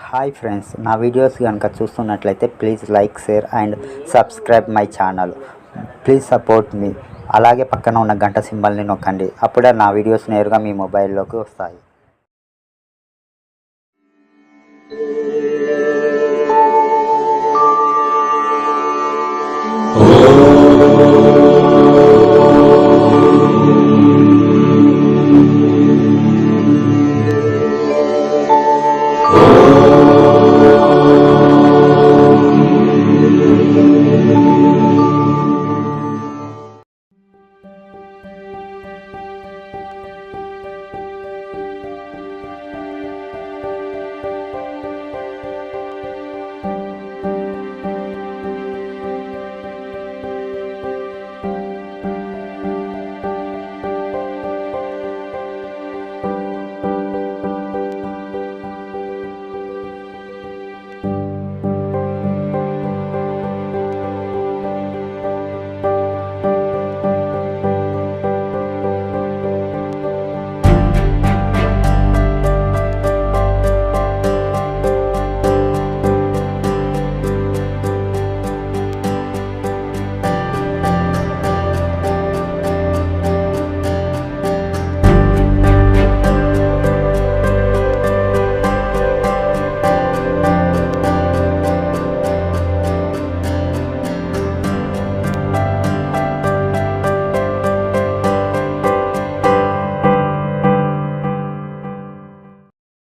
Hi friends, నా videos కనుక చూస్తున్నట్లయితే please like, share and subscribe my channel. Please support me. అలాగే పక్కన ఉన్న గంట సింబల్ని నొక్కండి. అప్పుడే నా వీడియోస్ నేరుగా మీ మొబైల్లోకి వస్తాయి. Oh